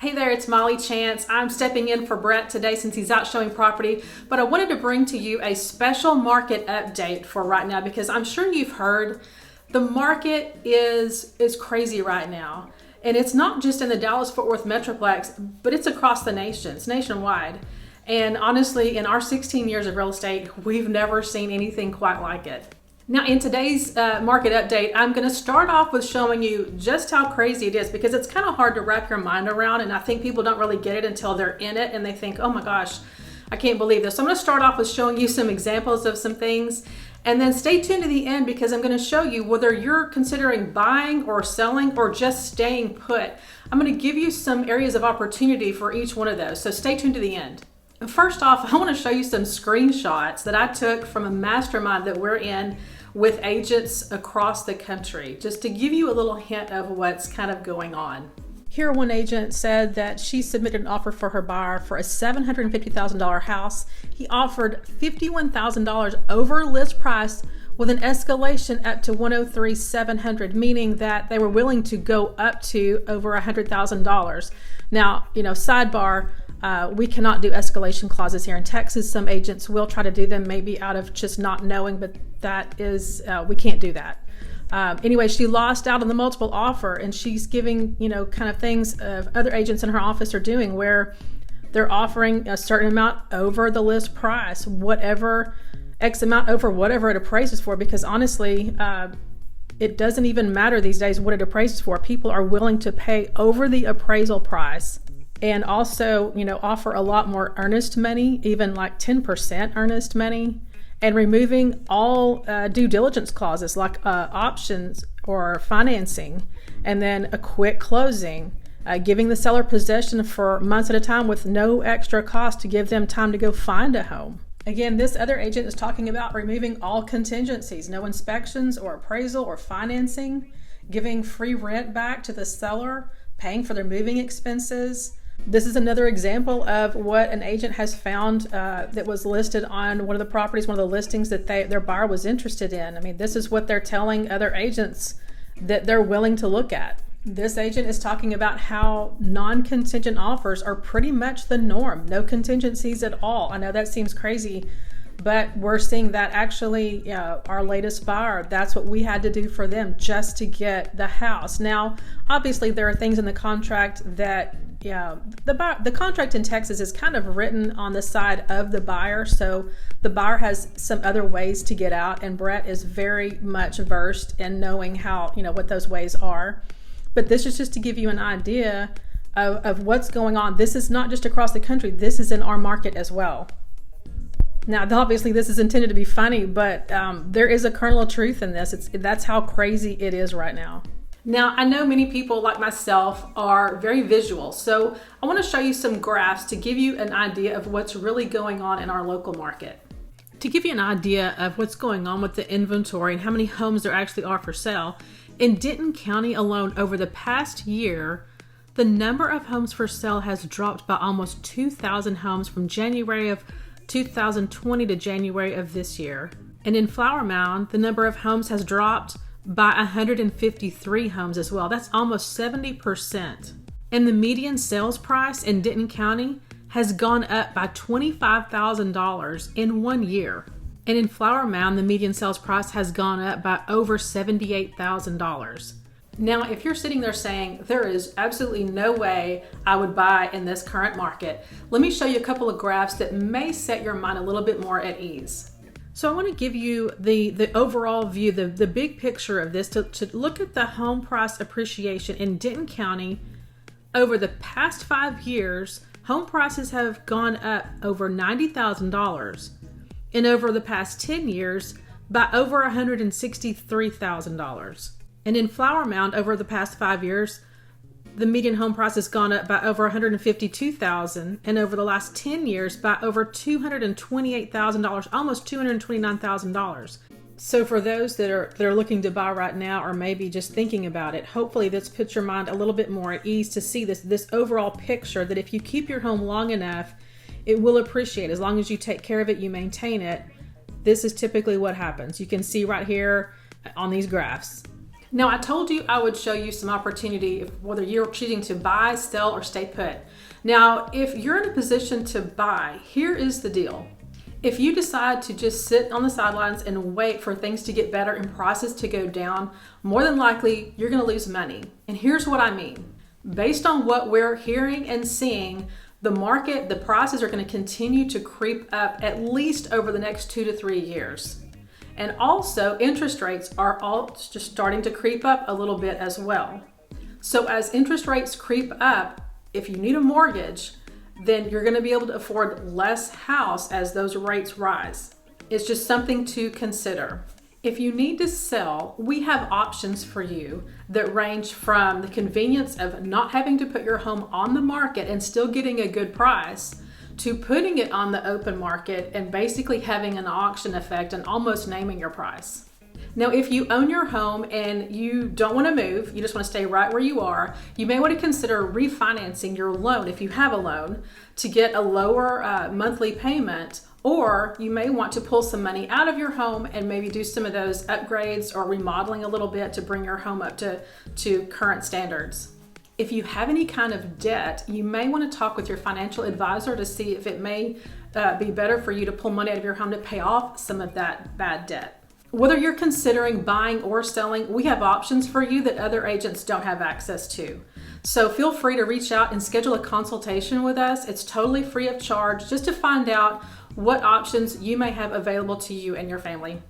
Hey there, it's Molly Chance. I'm stepping in for Bret today since he's out showing property, but I wanted to bring to you a special market update for right now because I'm sure you've heard the market is crazy right now. And it's not just in the Dallas-Fort Worth metroplex, but it's across the nation. It's nationwide. And honestly, in our 16 years of real estate, we've never seen anything quite like it. Now, in today's market update, I'm going to start off with showing you just how crazy it is because it's kind of hard to wrap your mind around, and I think people don't really get it until they're in it and they think, oh my gosh, I can't believe this. So I'm going to start off with showing you some examples of some things, and then stay tuned to the end because I'm going to show you whether you're considering buying or selling or just staying put. I'm going to give you some areas of opportunity for each one of those, so stay tuned to the end. First off, I want to show you some screenshots that I took from a mastermind that we're in with agents across the country, just to give you a little hint of what's kind of going on. Here, one agent said that she submitted an offer for her buyer for a $750,000 house. He offered $51,000 over list price with an escalation up to $103,700, meaning that they were willing to go up to over $100,000. Now, sidebar, we cannot do escalation clauses here in Texas. Some agents will try to do them maybe out of just not knowing, but that is, we can't do that. Anyway, she lost out on the multiple offer, and she's giving, kind of things of other agents in her office are doing where they're offering a certain amount over the list price, whatever X amount over whatever it appraises for, because honestly, it doesn't even matter these days what it appraises for. People are willing to pay over the appraisal price and also, offer a lot more earnest money, even like 10% earnest money, and removing all due diligence clauses like options or financing, and then a quick closing, giving the seller possession for months at a time with no extra cost to give them time to go find a home. Again, this other agent is talking about removing all contingencies, no inspections or appraisal or financing, giving free rent back to the seller, paying for their moving expenses. This is another example of what an agent has found that was listed on one of the properties, one of the listings that their buyer was interested in. I mean, this is what they're telling other agents that they're willing to look at. This agent is talking about how non-contingent offers are pretty much the norm. No contingencies at all. I know that seems crazy, but we're seeing that actually, our latest buyer, that's what we had to do for them just to get the house. Now, obviously, there are things in the contract that, the contract in Texas is kind of written on the side of the buyer, so the buyer has some other ways to get out, and Bret is very much versed in knowing how, what those ways are. But this is just to give you an idea of what's going on. This is not just across the country, this is in our market as well. Now, obviously, this is intended to be funny, but there is a kernel of truth in this. That's how crazy it is right now. Now, I know many people like myself are very visual, so I want to show you some graphs to give you an idea of what's really going on in our local market. To give you an idea of what's going on with the inventory and how many homes there actually are for sale, in Denton County alone over the past year, the number of homes for sale has dropped by almost 2,000 homes from January of 2020 to January of this year. And in Flower Mound, the number of homes has dropped by 153 homes as well. That's almost 70%. And the median sales price in Denton County has gone up by $25,000 in 1 year. And in Flower Mound, the median sales price has gone up by over $78,000. Now, if you're sitting there saying, there is absolutely no way I would buy in this current market, let me show you a couple of graphs that may set your mind a little bit more at ease. So I want to give you the overall view, the big picture of this, to look at the home price appreciation in Denton County. Over the past 5 years, home prices have gone up over $90,000, and over the past 10 years by over $163,000. And in Flower Mound, over the past 5 years, the median home price has gone up by over $152,000, and over the last 10 years by over $228,000, almost $229,000. So for those that are looking to buy right now, or maybe just thinking about it, hopefully this puts your mind a little bit more at ease to see this overall picture that if you keep your home long enough, it will appreciate. As long as you take care of it, you maintain it. This is typically what happens. You can see right here on these graphs. Now, I told you I would show you some opportunity whether you're choosing to buy, sell, or stay put. Now, if you're in a position to buy, here is the deal. If you decide to just sit on the sidelines and wait for things to get better and prices to go down, more than likely you're going to lose money. And here's what I mean. Based on what we're hearing and seeing, the prices are going to continue to creep up at least over the next 2 to 3 years. And also, interest rates are all just starting to creep up a little bit as well. So as interest rates creep up, if you need a mortgage, then you're going to be able to afford less house as those rates rise. It's just something to consider. If you need to sell, we have options for you that range from the convenience of not having to put your home on the market and still getting a good price, to putting it on the open market and basically having an auction effect and almost naming your price. Now, if you own your home and you don't want to move, you just want to stay right where you are, you may want to consider refinancing your loan if you have a loan to get a lower monthly payment, or you may want to pull some money out of your home and maybe do some of those upgrades or remodeling a little bit to bring your home up to current standards. If you have any kind of debt, you may want to talk with your financial advisor to see if it may be better for you to pull money out of your home to pay off some of that bad debt. Whether you're considering buying or selling, we have options for you that other agents don't have access to. So feel free to reach out and schedule a consultation with us. It's totally free of charge just to find out what options you may have available to you and your family.